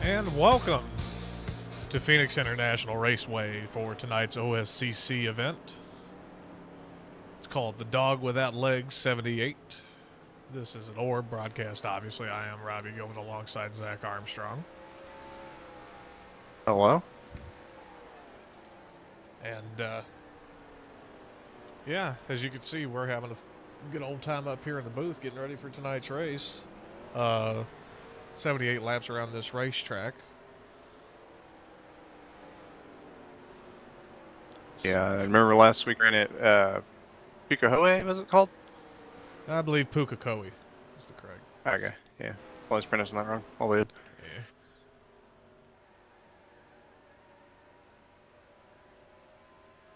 And welcome to Phoenix International Raceway for tonight's OSCC event. It's called The Dog Without Legs 78. This is an ORB broadcast, obviously. I am Robbie going alongside Zach Armstrong. Hello? And, yeah, as you can see, we're having a good old time up here in the booth getting ready for tonight's race. 78 laps around this racetrack. Yeah, I remember last week we ran at Pukehoe, was it called? I believe Pukekohe is the correct. Okay, yeah. I was pronouncing that wrong. All good. Yeah.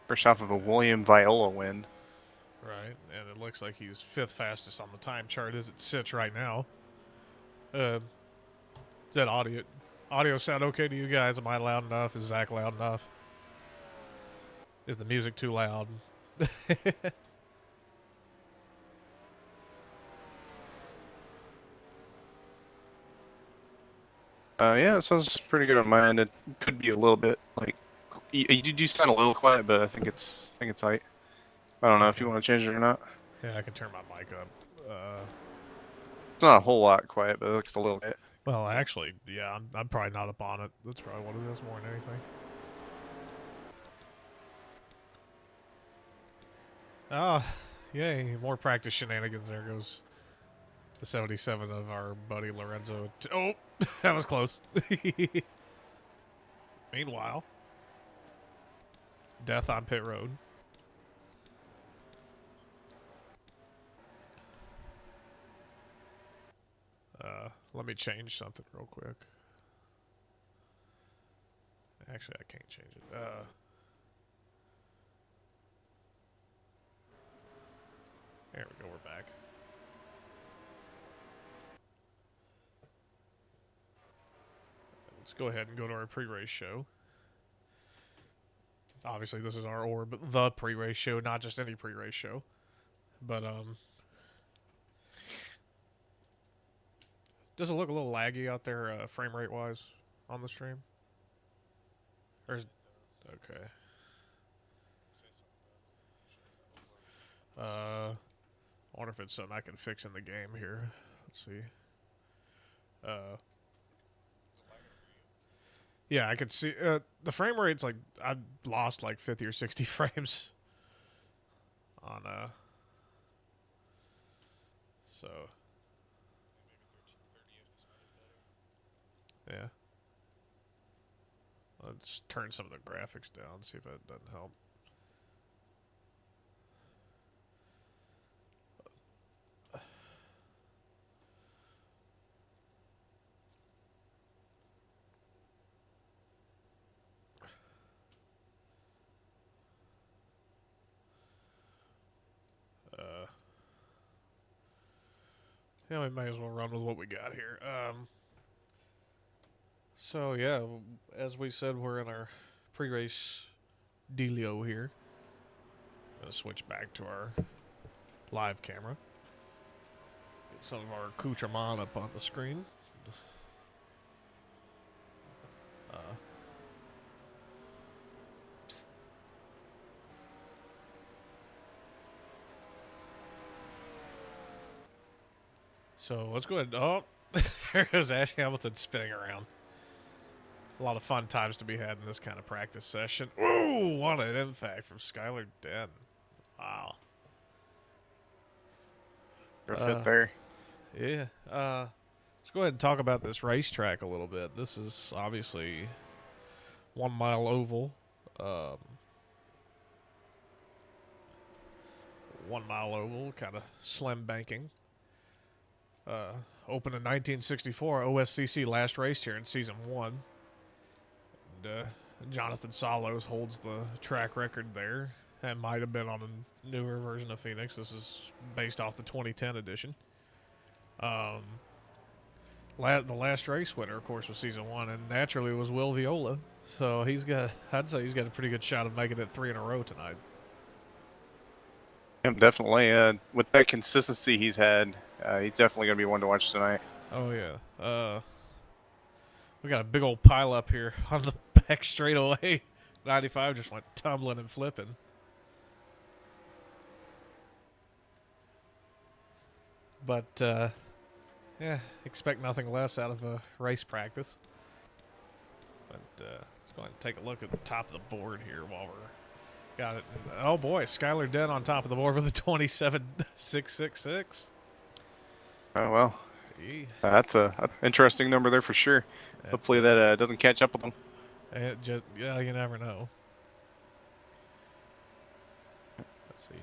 First off of a William Viola win. Right, and it looks like he's fifth fastest on the time chart as it sits right now. Is that audio sound okay to you guys? Am I loud enough? Is Zach loud enough? Is the music too loud? Yeah, it sounds pretty good on my end. It could be a little bit like you do sound a little quiet, but I think it's tight. I don't know if you want to change it or not. Yeah, I can turn my mic up. It's not a whole lot quiet, but it's a little bit. Well, actually, yeah, I'm probably not up on it. That's probably what it is more than anything. Ah, yay, more practice shenanigans. There goes the 77 of our buddy Lorenzo. Oh, that was close. Meanwhile, death on pit road. Let me change something real quick. Actually, I can't change it. There we go, we're back. Let's go ahead and go to our pre-race show. Obviously, this is our ORB, the pre-race show, not just any pre-race show. But, does it look a little laggy out there, frame rate-wise, on the stream? Or is, okay. I wonder if it's something I can fix in the game here. Let's see. Yeah, I could see, the frame rate's like, I lost like 50 or 60 frames on, so, yeah. Let's turn some of the graphics down, see if that doesn't help. Yeah, we might as well run with what we got here. So yeah, as we said, we're in our pre-race dealio here. Gonna switch back to our live camera. Get some of our accoutrement up on the screen. So let's go ahead. Oh, there goes Ash Hamilton spinning around. A lot of fun times to be had in this kind of practice session. Ooh, what an impact from Skylar Den. Wow. Good there. Yeah. Let's go ahead and talk about this racetrack a little bit. This is obviously 1 mile oval. 1 mile oval, kind of slim banking. Opened in 1964, OSCC last raced here in season 1. And, Jonathan Salos holds the track record there. That might have been on a newer version of Phoenix. This is based off the 2010 edition. The last race winner, of course, was season 1, and naturally was Will Viola. So I'd say he's got a pretty good shot of making it 3 in a row tonight. Yep, definitely. With that consistency he's had, he's definitely going to be one to watch tonight. Oh, yeah. We got a big old pile up here on the back straightaway. 95 just went tumbling and flipping. But, yeah, expect nothing less out of a race practice. But let's go ahead and take a look at the top of the board here while we're got it. Oh boy, Skylar Dead on top of the board with a 27,666. Oh well, Yeah, that's a interesting number there for sure. Hopefully that doesn't catch up with them. it just yeah, you never know. Let's see.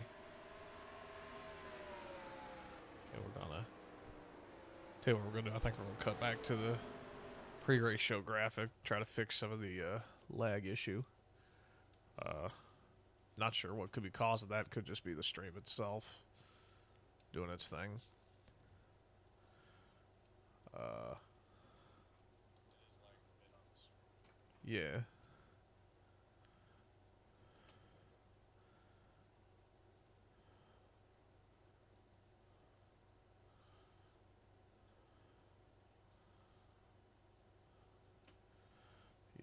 Okay, we're gonna tell you what we're gonna do. I think we're gonna cut back to the pre-race show graphic, try to fix some of the lag issue. Not sure what could be causing that. Could just be the stream itself doing its thing. Yeah.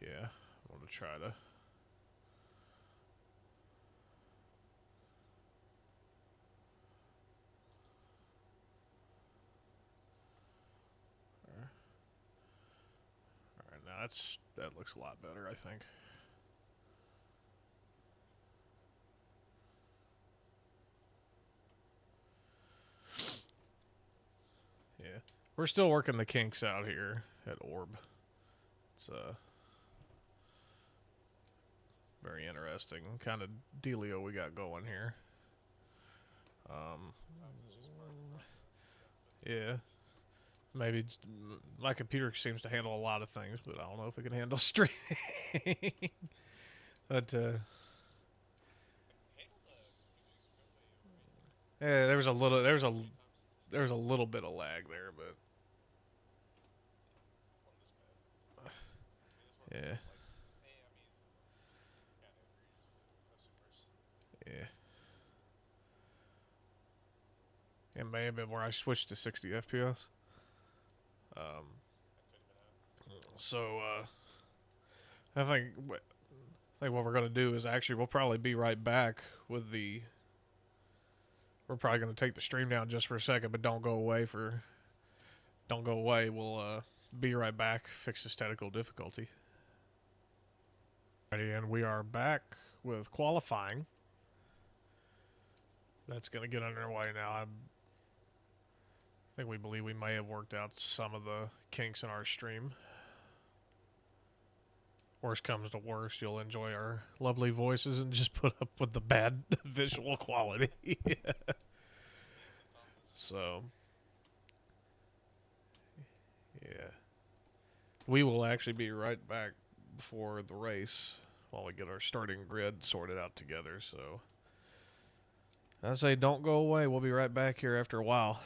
Yeah. I'm gonna try to. All right, now that looks a lot better, I think. Yeah, we're still working the kinks out here at ORB. It's very interesting kind of dealio we got going here. Yeah, maybe my computer seems to handle a lot of things, but I don't know if it can handle streaming. But yeah, there was a little bit of lag there, but yeah, yeah. It may have been where I switched to 60 FPS. Um, so I think what we're gonna do is actually we'll probably be right back with the. We're probably gonna take the stream down just for a second, but don't go away. We'll be right back. Fix this technical difficulty. Alrighty, and we are back with qualifying. That's gonna get underway now. I think we believe we may have worked out some of the kinks in our stream. Worst comes to worst, you'll enjoy our lovely voices and just put up with the bad visual quality. So, yeah. We will actually be right back for the race while we get our starting grid sorted out together. So, I say don't go away. We'll be right back here after a while.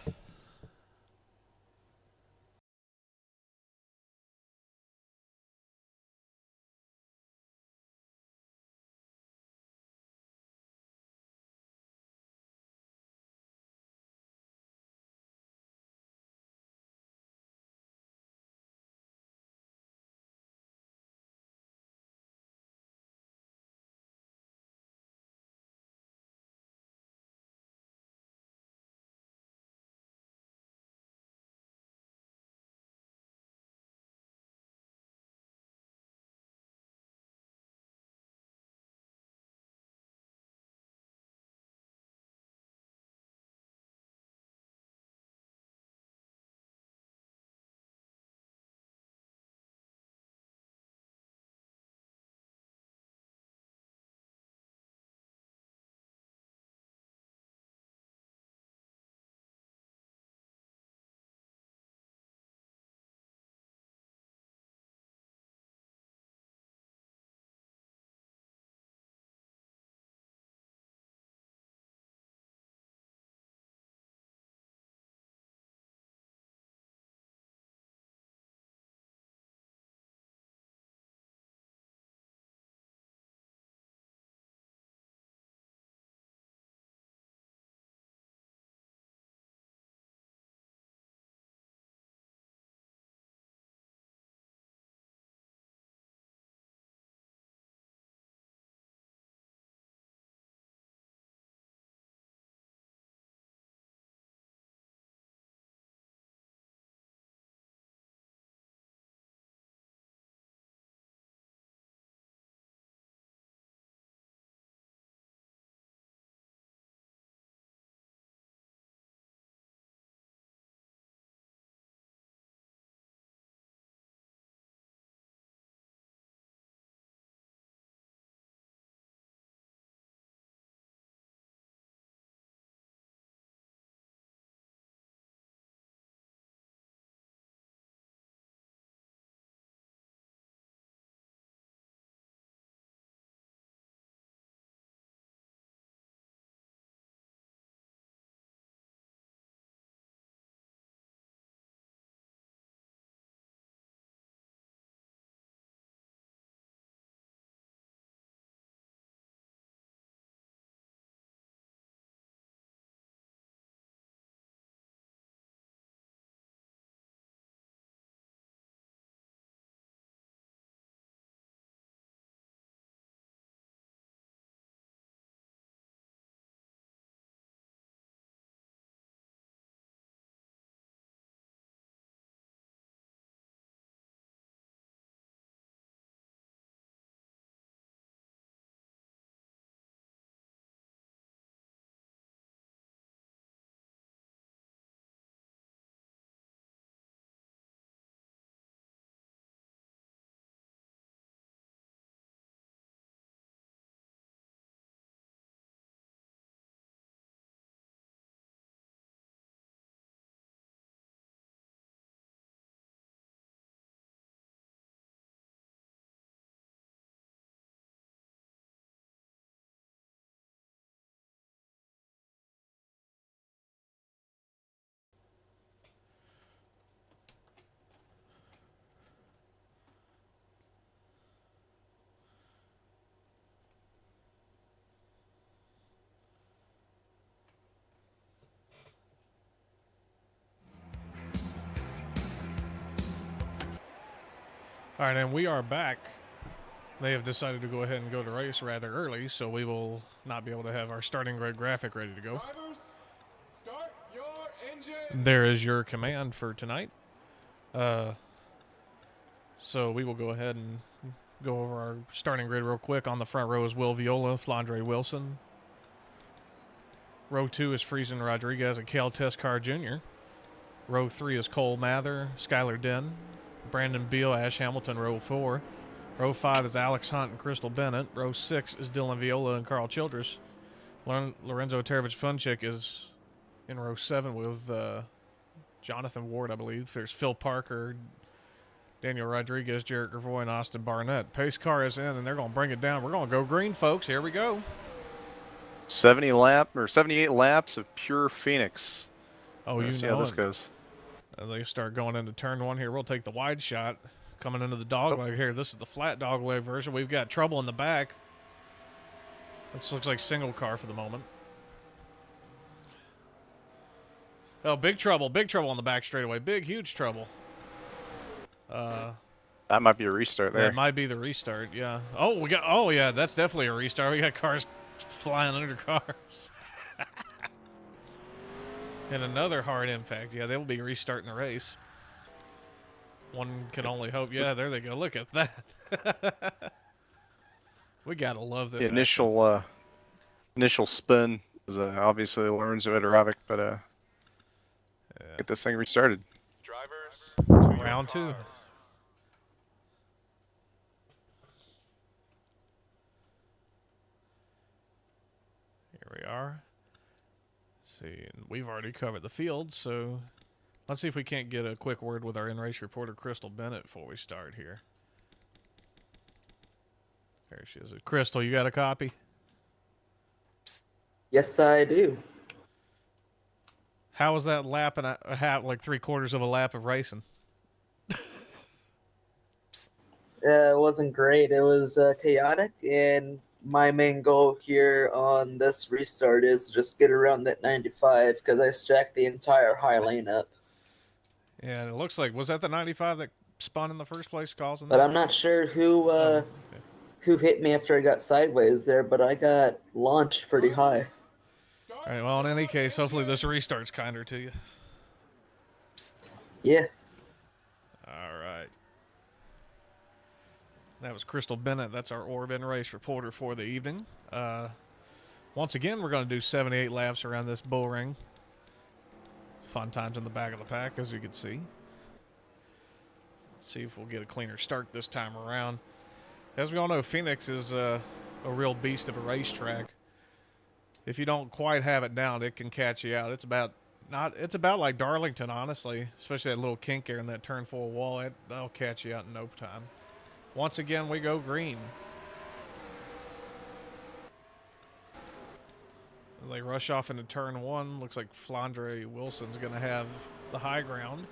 All right, and we are back. They have decided to go ahead and go to race rather early, so we will not be able to have our starting grid graphic ready to go. Drivers, start your engine. There is your command for tonight. So we will go ahead and go over our starting grid real quick. On the front row is Will Viola, Flandre Wilson. Row 2 is Friesen Rodriguez and Cale Teskar Jr. Row 3 is Cole Mather, Skylar Den, Brandon Beal, Ash Hamilton, row 4. Row 5 is Alex Hunt and Crystal Bennett. Row 6 is Dylan Viola and Carl Childress. Lorenzo Terovich Funchik is in row 7 with Jonathan Ward, I believe. There's Phil Parker, Daniel Rodriguez, Jarrett Gravoy, and Austin Barnett. Pace car is in, and they're going to bring it down. We're going to go green, folks. Here we go. 78 laps of pure Phoenix. Oh, you see know how this it. goes. As they start going into turn 1 here, we'll take the wide shot. Coming into the dogleg here. This is the flat dogleg version. We've got trouble in the back. This looks like single car for the moment. Oh, big trouble. Big trouble on the back straightaway. Big, huge trouble. That might be a restart there. That might be the restart, yeah. Oh, we got. Oh, yeah, that's definitely a restart. We got cars flying under cars. And another hard impact. Yeah, they'll be restarting the race. One can only hope. Yeah, there they go. Look at that. We gotta love this. The initial spin was obviously Lorenzo Edorovic, but get this thing restarted. Drivers, Round 2. Here we are. Let's see, and we've already covered the field, so let's see if we can't get a quick word with our in-race reporter, Crystal Bennett, before we start here. There she is. Crystal, you got a copy? Yes, I do. How was that lap and a half, like 3/4 of a lap of racing? It wasn't great. It was chaotic, and my main goal here on this restart is just get around that 95 because I stacked the entire high lane up. Yeah, and it looks like, was that the 95 that spun in the first place causing But that? I'm not sure who Okay. who hit me after I got sideways there, but I got launched pretty high. start All right, well, in any your case, hopefully engine. this restart's kinder to you. Yeah. All right. That was Crystal Bennett. That's our ORB race reporter for the evening. Once again, we're going to do 78 laps around this bull ring. Fun times in the back of the pack, as you can see. Let's see if we'll get a cleaner start this time around. As we all know, Phoenix is a real beast of a racetrack. If you don't quite have it down, it can catch you out. It's about like Darlington, honestly, especially that little kink there in that turn 4 wall. That'll catch you out in no time. Once again, we go green. As they rush off into turn 1, looks like Flandre Wilson's going to have the high ground.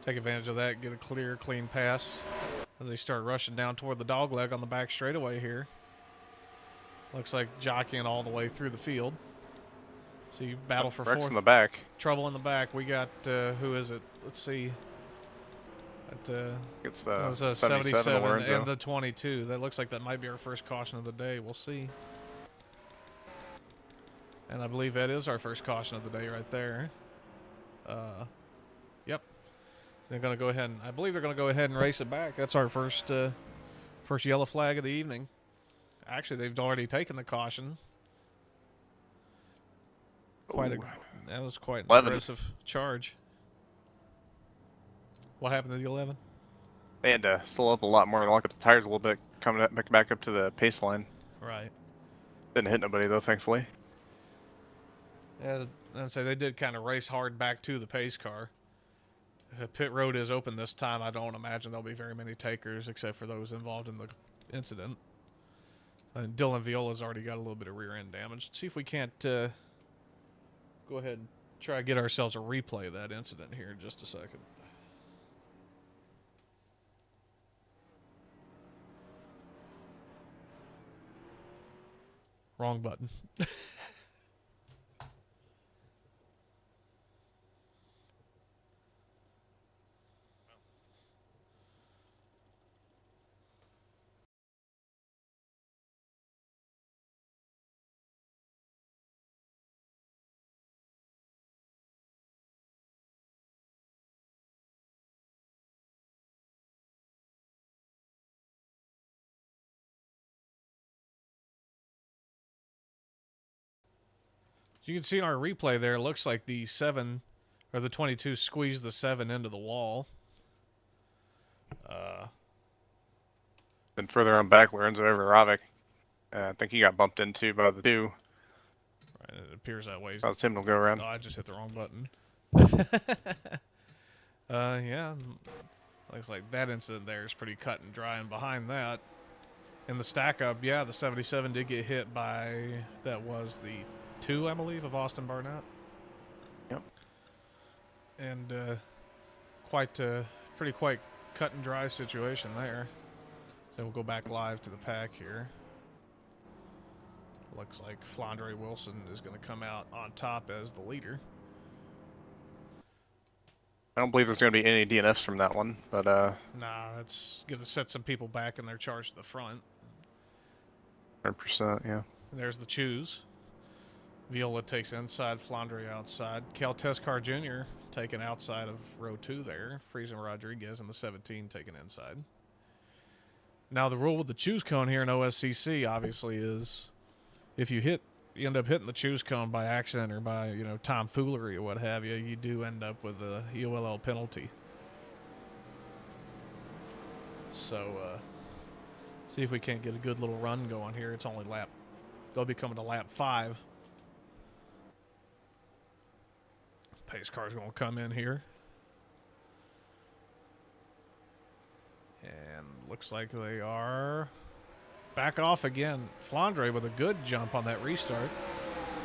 Take advantage of that, get a clear, clean pass as they start rushing down toward the dogleg on the back straightaway here. Looks like jockeying all the way through the field. So you battle for Rex fourth. in the back. Trouble in the back. We got, who is it? Let's see. It's That was the a 77 77 Lorenzo. and the 22. That looks like that might be our first caution of the day. We'll see. And I believe that is our first caution of the day right there. Yep. They're going to go ahead and, I believe they're going to go ahead and race it back. That's our first yellow flag of the evening. Actually, they've already taken the caution. That was quite an 11. aggressive charge. What happened to the 11? They had to slow up a lot more and lock up the tires a little bit, coming back up to the pace line. Right. Didn't hit nobody though, thankfully. Yeah, I'd say they did kind of race hard back to the pace car. Pit road is open this time. I don't imagine there'll be very many takers except for those involved in the incident. And Dylan Viola's already got a little bit of rear end damage. Let's see if we can't go ahead and try to get ourselves a replay of that incident here in just a second. Wrong button. you can see in our replay there, it looks like the 7 or the 22 squeezed the 7 into the wall. Then further on back, Lorenzo over Ravik. I think he got bumped into by the 2. Right, it appears that way. That was him to go around. Oh, I just hit the wrong button. Yeah. Looks like that incident there is pretty cut and dry. And behind that, in the stack up, yeah, the 77 did get hit by, that was the 2, I believe, of Austin Barnett. Yep. And pretty quite cut and dry situation there. So we'll go back live to the pack here. Looks like Flandre Wilson is going to come out on top as the leader. I don't believe there's going to be any DNFs from that one, but Nah, that's going to set some people back in their charge to the front. 100%, yeah. And there's the choose. Viola takes inside, Flandre outside. Cal Tescar Jr. taken outside of row 2 there. Friesen Rodriguez in the 17 taken inside. Now the rule with the choose cone here in OSCC obviously is if you end up hitting the choose cone by accident or by, you know, tomfoolery or what have you, you do end up with a EOLL penalty. So, see if we can't get a good little run going here. It's only they'll be coming to lap 5. Pace car's going to come in here. And looks like they are back off again. Flandre with a good jump on that restart.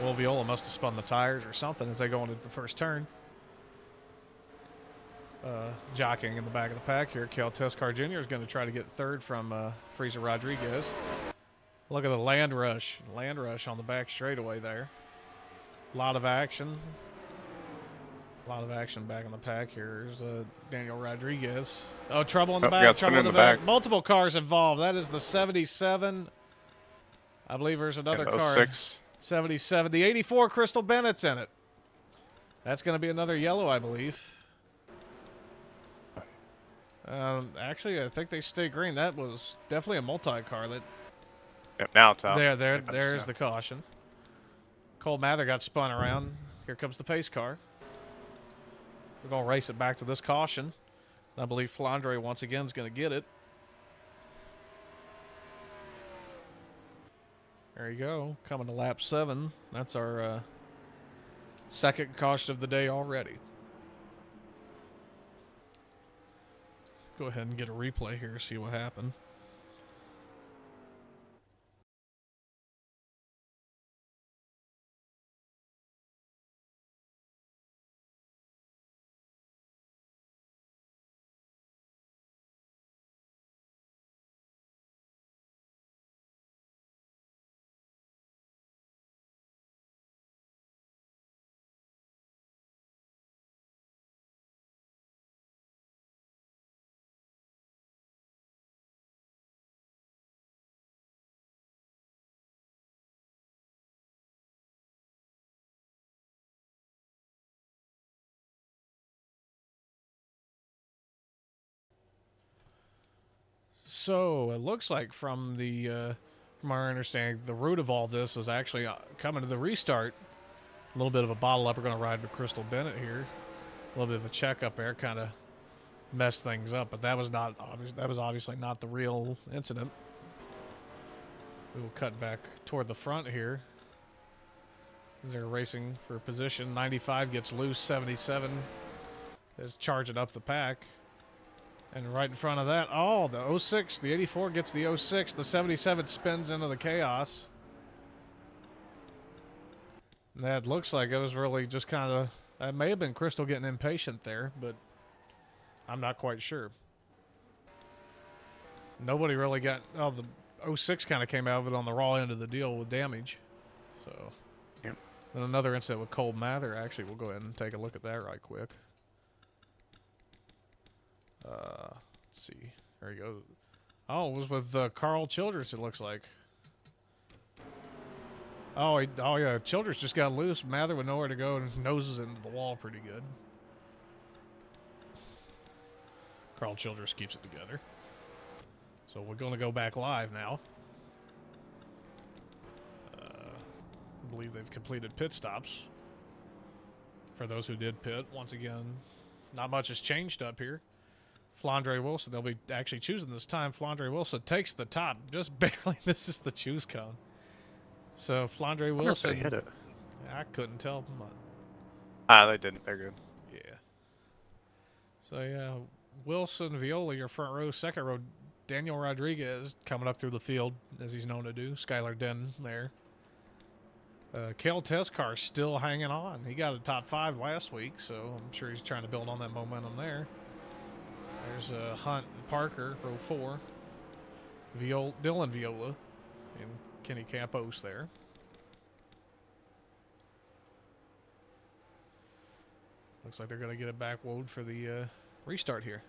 Well, Viola must have spun the tires or something as they go into the first turn. Jockeying in the back of the pack here. Cal Tescar Jr. is going to try to get third from Friesen Rodriguez. Look at the land rush. Land rush on the back straightaway there. A lot of action. A lot of action back in the pack here. Here's Daniel Rodriguez. Oh, trouble in the back. Trouble in the back. Multiple cars involved. That is the 77. I believe there's another car. 06. 77. The 84 Crystal Bennett's in it. That's going to be another yellow, I believe. Actually, I think they stay green. That was definitely a multi-car. Yep, now it's out. There's the caution. Cole Mather got spun around. Here comes the pace car. We're going to race it back to this caution. I believe Flandre once again is going to get it. There you go. Coming to lap 7. That's our second caution of the day already. Go ahead and get a replay here, see what happened. So it looks like from our understanding, the root of all this was actually coming to the restart. A little bit of a bottle up. We're going to ride with Crystal Bennett here. A little bit of a checkup there, kind of messed things up, but that was not obvious. That was obviously not the real incident. We will cut back toward the front here. They're racing for position. 95 gets loose. 77 is charging up the pack. And right in front of that, oh, the 06, the 84 gets the 06. The 77 spins into the chaos. And that looks like it was really just kind of, that may have been Crystal getting impatient there, but I'm not quite sure. Nobody really got, oh, the 06 kind of came out of it on the raw end of the deal with damage. So, yep. Then another incident with Cole Mather. Actually, we'll go ahead and take a look at that right quick. Let's see. There you go. Oh, it was with Carl Childress, it looks like. Oh, yeah, Childress just got loose. Mather with nowhere to go and noses into the wall pretty good. Carl Childress keeps it together. So we're going to go back live now. I believe they've completed pit stops. For those who did pit, once again, not much has changed up here. Flandre Wilson, they'll be actually choosing this time. Flandre Wilson takes the top, just barely misses the choose cone. So Flandre I wonder if Wilson, they hit it. I couldn't tell. Ah, they didn't. They're good. Yeah. So yeah, Wilson, Viola, your front row. Second row, Daniel Rodriguez coming up through the field as he's known to do. Skylar Den there. Kale Teskar still hanging on. He got a top 5 last week, so I'm sure he's trying to build on that momentum there. There's Hunt and Parker, row 4. Dylan Viola and Kenny Campos there. Looks like they're going to get it back woed for the restart here.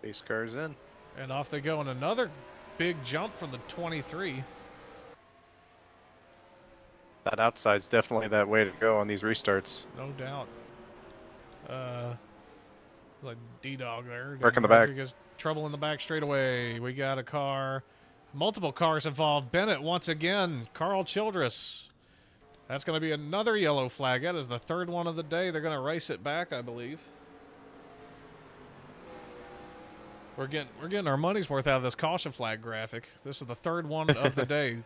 Base car's in. And off they go, and another big jump from the 23. That outside's definitely that way to go on these restarts. No doubt. Like D-Dog there. Work in the back. Rodriguez, trouble in the back straight away. We got a car. Multiple cars involved. Bennett once again. Carl Childress. That's going to be another yellow flag. That is the 3rd one of the day. They're going to race it back, I believe. We're getting our money's worth out of this caution flag graphic. This is the 3rd one of the day,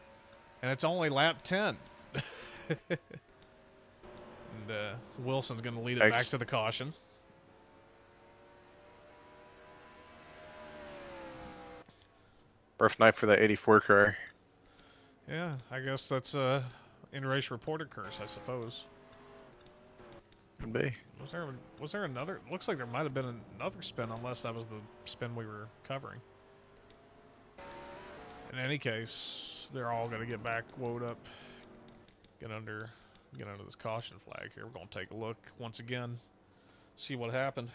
and it's only lap 10. And Wilson's going to lead it back to the caution. Rough night for that 84 car. Yeah, I guess that's in-race reporter curse, I suppose. Could be. Was there another? Looks like there might have been another spin, unless that was the spin we were covering. In any case, they're all going to get back woed up. Get under this caution flag here. We're going to take a look once again, see what happened.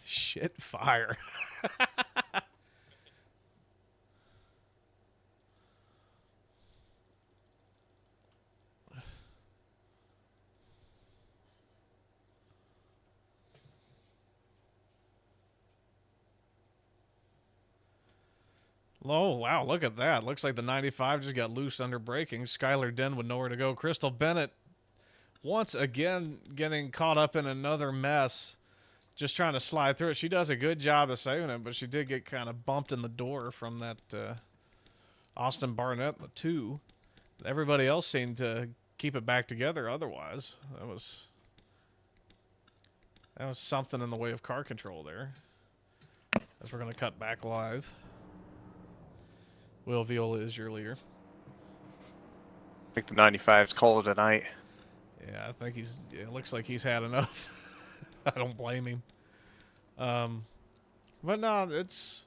Shit fire. Oh, wow, look at that. Looks like the 95 just got loose under braking. Skylar Den with nowhere to go. Crystal Bennett, once again, getting caught up in another mess. Just trying to slide through it. She does a good job of saving it, but she did get kind of bumped in the door from that Austin Barnett in the 2. Everybody else seemed to keep it back together otherwise. That was something in the way of car control there. As we're going to cut back live. Will Viola is your leader. I think the 95's called it a night. Yeah, I think it looks like he's had enough. I don't blame him. But no, it's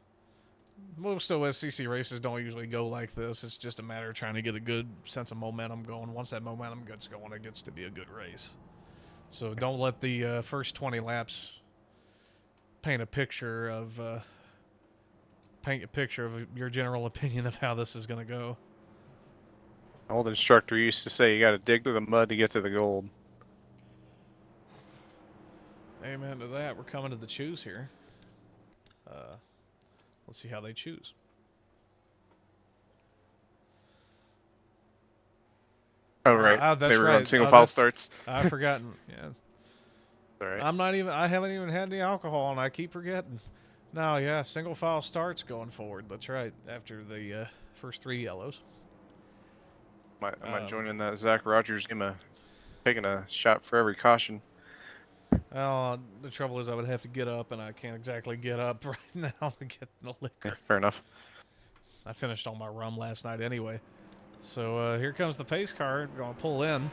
most OSCC races don't usually go like this. It's just a matter of trying to get a good sense of momentum going. Once that momentum gets going, it gets to be a good race. So don't let the first 20 laps paint a picture of your general opinion of how this is going to go. Old instructor used to say you got to dig through the mud to get to the gold. Amen to that. We're coming to the choose here. Let's see how they choose. Oh right, That's they were right. on single file starts. I've forgotten. Yeah, All right. I haven't even had any alcohol, and I keep forgetting. No, yeah, single file starts going forward. That's right. After the first 3 yellows. I might join in that Zach Rogers game, taking a shot for every caution. Well, the trouble is I would have to get up, and I can't exactly get up right now to get the liquor. Yeah, fair enough. I finished all my rum last night anyway. So here comes the pace car. Going to pull in.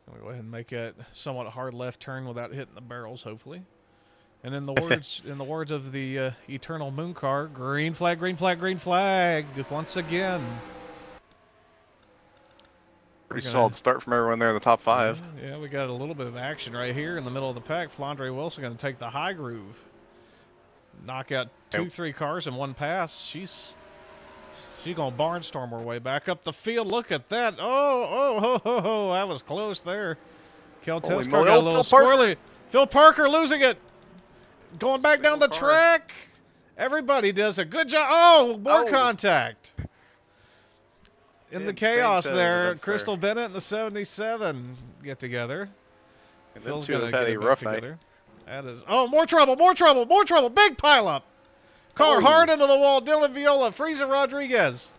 I'm going to go ahead and make a somewhat hard left turn without hitting the barrels, hopefully. And in the words of the eternal moon car, green flag, green flag, green flag, once again. Pretty solid start from everyone there in the top 5. Yeah, we got a little bit of action right here in the middle of the pack. Flandre Wilson going to take the high groove. Knock out 2-3 cars in one pass. She's going to barnstorm her way back up the field. Look at that. Oh, that was close there. Kel Tesco got a little squirrely. Phil Parker losing it. Going back down the track. Everybody does a good job. Oh, more contact. In the chaos there, Crystal Bennett and the 77 get together. And Phil's then going two to had get a it rough back night. together. That is... Oh, more trouble, more trouble, more trouble. Big pileup. Car hard into the wall. Dylan Viola, Frieza Rodriguez.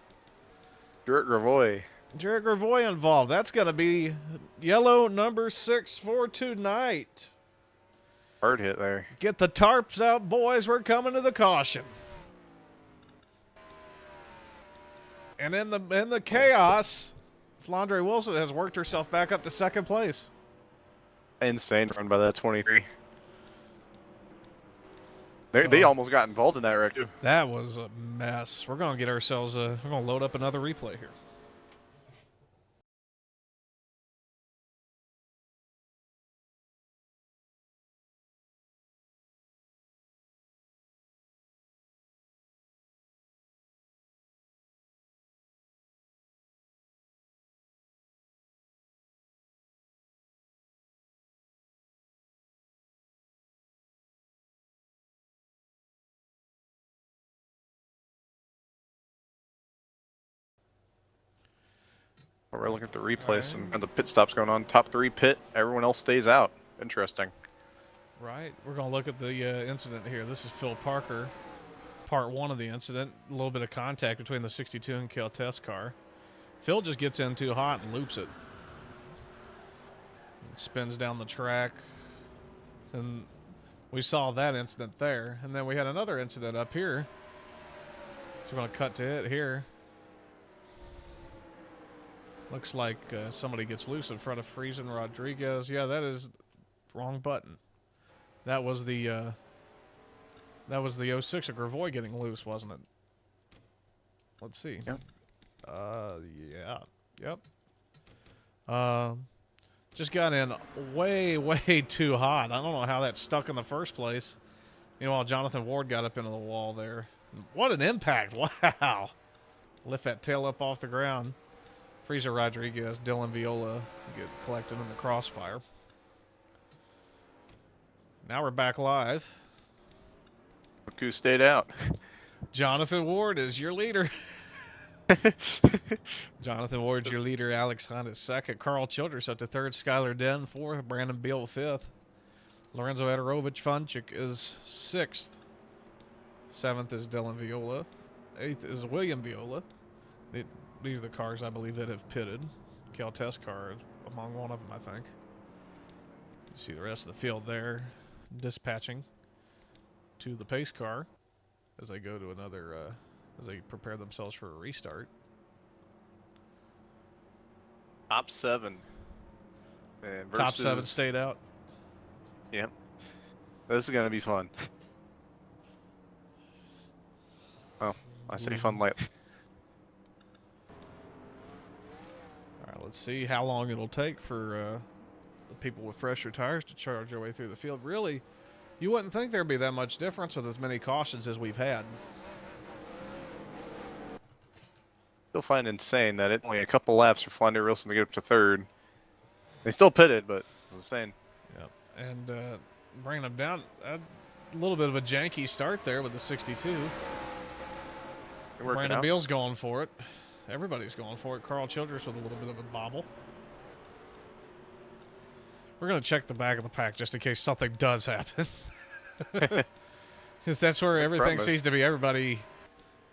Jarrett Gravoy. Jared Gravoy involved. That's going to be yellow number 6 for tonight. Hard hit there. Get the tarps out, boys. We're coming to the caution. And in the chaos, Flandre Wilson has worked herself back up to second place. Insane run by that 23. They almost got involved in that wreck too. That was a mess. We're going to get ourselves we're going to load up another replay here. We're looking at the replays and the pit stops going on. Top 3 pit, everyone else stays out. Interesting. Right. We're going to look at the incident here. This is Phil Parker, part 1 of the incident. A little bit of contact between the 62 and Kel-Tess car. Phil just gets in too hot and loops it. And spins down the track. And we saw that incident there. And then we had another incident up here. So we're going to cut to it here. Looks like somebody gets loose in front of Friesen Rodriguez. Yeah, that is wrong button. That was the 06 of Gravoy getting loose, wasn't it? Let's see. Yep. Yeah. Yep. Just got in way, way too hot. I don't know how that stuck in the first place. Meanwhile, Jonathan Ward got up into the wall there. What an impact. Wow. Lift that tail up off the ground. Freezer Rodriguez, Dylan Viola get collected in the crossfire. Now we're back live. Look who stayed out. Jonathan Ward is your leader. Jonathan Ward's your leader. Alex Hunt is second. Carl Childress up to third. Skylar Den fourth. Brandon Beal fifth. Lorenzo Adarovich Funchik is sixth. Seventh is Dylan Viola. Eighth is William Viola. These are the cars I believe that have pitted. Cal Test car is among one of them, I think. You see the rest of the field there dispatching to the pace car as they go to another, as they prepare themselves for a restart. Top 7. And Top 7 stayed out. Yep. This is going to be fun. Oh, I say fun lightly. All right, let's see how long it'll take for the people with fresher tires to charge their way through the field. Really, you wouldn't think there'd be that much difference with as many cautions as we've had. Still find it insane that it only a couple laps for Flandre Wilson to get up to third. They still pitted, but it's insane. Yep. And bringing them down, a little bit of a janky start there with the 62. Brandon Beal's going for it. Everybody's going for it. Carl Childress with a little bit of a bobble. We're going to check the back of the pack just in case something does happen. Because that's where everything seems to be. Everybody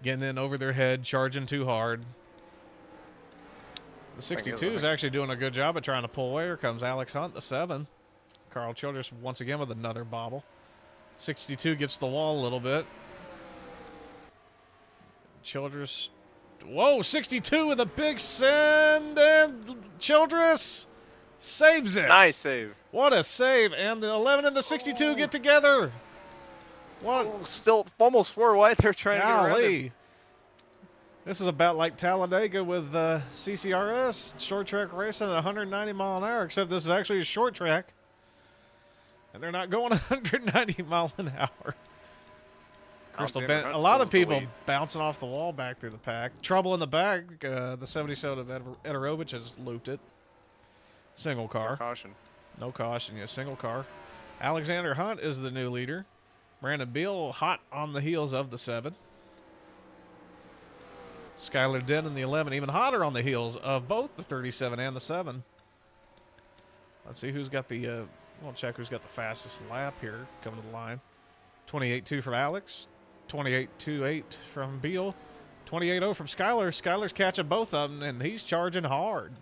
getting in over their head, charging too hard. The 62 is actually doing a good job of trying to pull away. Here comes Alex Hunt, the 7. Carl Childress once again with another bobble. 62 gets the wall a little bit. Childress. Whoa, 62 with a big send, and Childress saves it. Nice save. What a save. And the 11 and the 62 get together. What? Oh, still almost 4 wide. They're trying to get around him. This is about like Talladega with CCRS, short track racing at 190 mile an hour, except this is actually a short track. And they're not going 190 mile an hour. Crystal Bennett, a lot of people bouncing off the wall back through the pack. Trouble in the back. The 77 of Ederovich has looped it. Single car. No caution. No caution, yeah, single car. Alexander Hunt is the new leader. Brandon Beal hot on the heels of the 7. Skylar Den in the 11, even hotter on the heels of both the 37 and the 7. Let's see who's got the, we'll check who's got the fastest lap here coming to the line. 28.2 from Alex. 28.28 from Beal. 28.0 from Skylar. Skylar's catching both of them, and he's charging hard.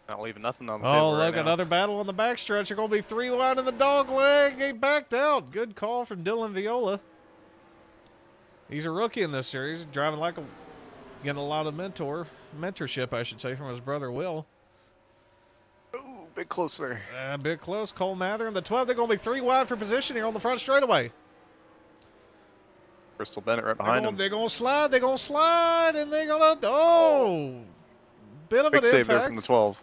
Not leaving nothing on the table right look, now. another battle on the backstretch. They're going to be 3 wide in the dog leg. He backed out. Good call from Dylan Viola. He's a rookie in this series, driving like a, getting a lot of mentorship, I should say, from his brother Will. Ooh, bit close there. A bit close. Cole Mather in the 12. They're going to be 3 wide for position here on the front straightaway. Crystal Bennett right behind him. They're going to slide. They're going to slide, and they're going to, bit of big an save impact. there from the 12.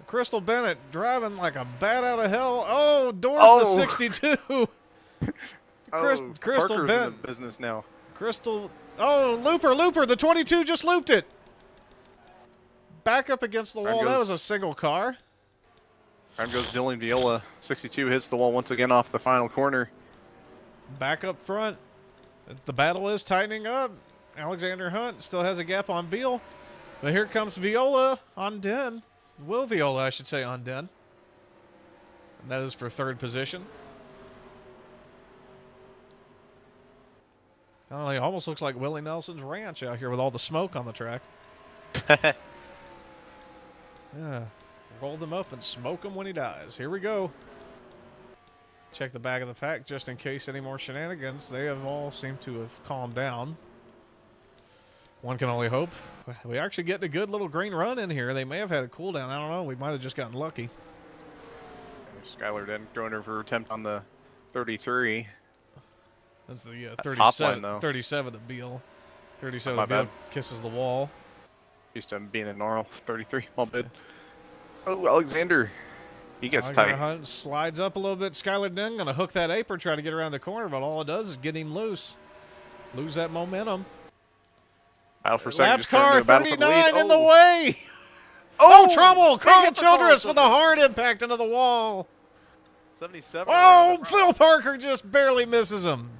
Crystal Bennett driving like a bat out of hell. Oh, doors the 62. Crystal Parker's Bennett. in the business now. Looper. The 22 just looped it. Back up against the wall. That was a single car. Time goes Dylan Viola. 62 hits the wall once again off the final corner. Back up front. The battle is tightening up. Alexander Hunt still has a gap on Beal. But here comes Viola on Den. Will Viola, I should say, on Den. And that is for 3rd position. Oh, it almost looks like Willie Nelson's ranch out here with all the smoke on the track. Yeah. Roll them up and smoke him when he dies. Here we go. Check the back of the pack just in case any more shenanigans. They have all seemed to have calmed down. One can only hope. We actually getting a good little green run in here. They may have had a cool down. I don't know. We might have just gotten lucky. Skylar then throwing her for attempt on the 33. That's the Top line, 37, though. 37 of Beal. 37 My of Beal bad. kisses the wall. Used to being a normal 33 small bid. Oh, Alexander. He gets Alexander tight. Hunt slides up a little bit. Skylar Dunn going to hook that apron, try to get around the corner, but all it does is get him loose. Lose that momentum. Battle for second. Laps Just turned car into a battle for the lead. 39 in the Oh. way. Oh, Oh, trouble. big Carl hit for Carl Childress with a Childress. hard impact into the wall. 77. Oh, Phil Parker just barely misses him.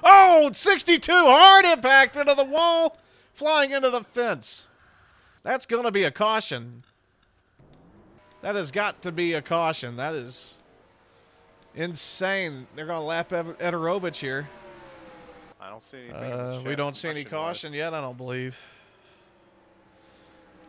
Oh, 62. Hard impact into the wall. Flying into the fence. That's going to be a caution. That has got to be a caution. That is insane. They're going to lap Ederovich here. I don't see anything. We don't see any caution yet, I don't believe.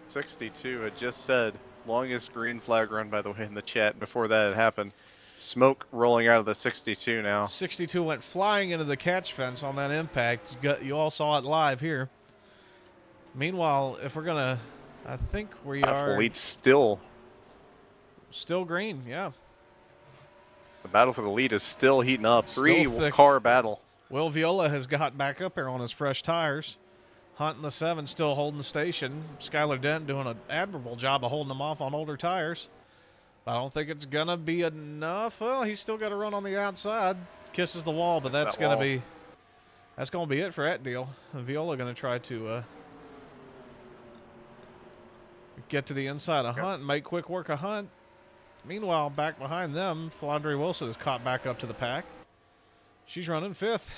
62. It just said longest green flag run, by the way, in the chat before that had happened. Smoke rolling out of the 62 now. 62 went flying into the catch fence on that impact. You all saw it live here. Meanwhile, if we're going to, I think we are Lead still. green, yeah. The battle for the lead is still heating up. Still thick. 3-car battle. Will Viola has got back up there on his fresh tires. Hunt in the 7 still holding the station. Skylar Dent doing an admirable job of holding them off on older tires. I don't think it's going to be enough. Well, he's still got to run on the outside. Kisses the wall, but that's going to be it for that deal. And Viola going to try to get to the inside of Hunt and make quick work of Hunt. Meanwhile, back behind them, Flandre Wilson is caught back up to the pack. She's running 5th.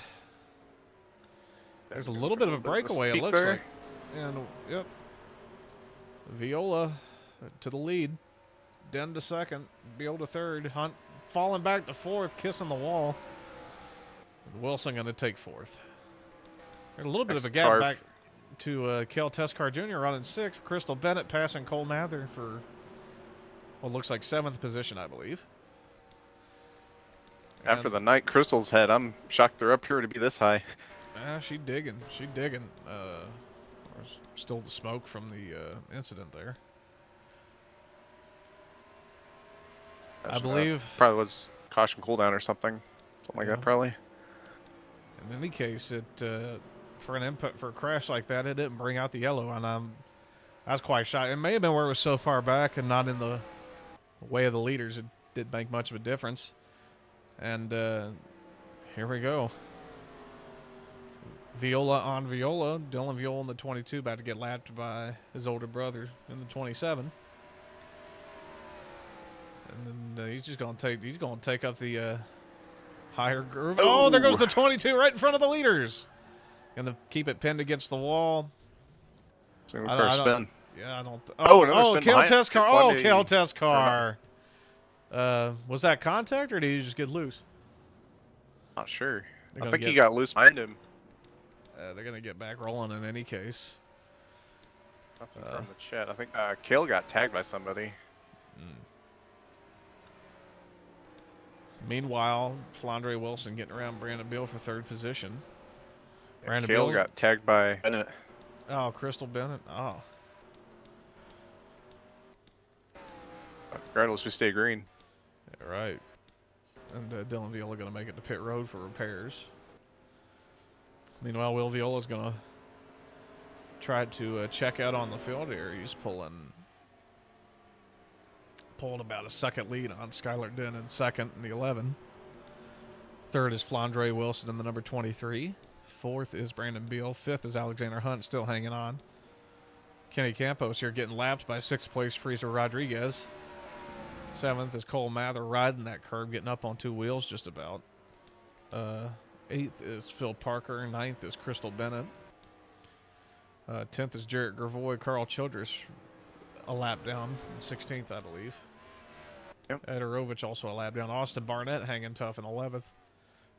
There's a little bit of a breakaway, it looks like. And, yep. Viola to the lead. Den to 2nd. Viola to 3rd. Hunt falling back to 4th, kissing the wall. And Wilson going to take 4th. There's a little bit of a gap back to Cale Teskar Jr. running 6th. Crystal Bennett passing Cole Mather for what looks like 7th position, I believe. After the night Crystal's had, I'm shocked they're up here to be this high. She digging. She digging. There's still the smoke from the incident there. I believe. Probably was caution cooldown or something. Something like that, probably. In any case, it for an input for a crash like that, it didn't bring out the yellow, and I was quite shocked. It may have been where it was so far back and not in the way of the leaders. It didn't make much of a difference. And here we go. Viola on Viola. Dylan Viola in the 22, about to get lapped by his older brother in the 27. And then he's just going to take up the higher groove. Oh, there goes the 22 right in front of the leaders. Going to keep it pinned against the wall. Single car spin. Yeah, I don't. Another spin Cale behind it. Teskar. Oh, Cale Teskar. Was that contact or did he just get loose? Not sure. They're I think he got loose behind him. They're going to get back rolling in any case. Nothing from the chat. I think Cale got tagged by somebody. Meanwhile, Flandre Wilson getting around Brandon Beal for 3rd position. Brandon Cale Beal got tagged by Bennett. Oh, Crystal Bennett. Oh. Regardless, we stay green. Yeah, right. And Dylan Viola going to make it to pit road for repairs. Meanwhile, Will Viola's going to try to check out on the field here. He's pulling about a 2nd lead on Skylar Dent in 2nd in the 11. 3rd is Flandre Wilson in the number 23. 4th is Brandon Beal. 5th is Alexander Hunt still hanging on. Kenny Campos here getting lapped by 6th place Freezer Rodriguez. 7th is Cole Mather riding that curb, getting up on 2 wheels just about. 8th is Phil Parker. 9th is Crystal Bennett. 10th is Jarrett Gravoy. Carl Childress a lap down. 16th, I believe. Yep. Ederovich also a lap down. Austin Barnett hanging tough in 11th.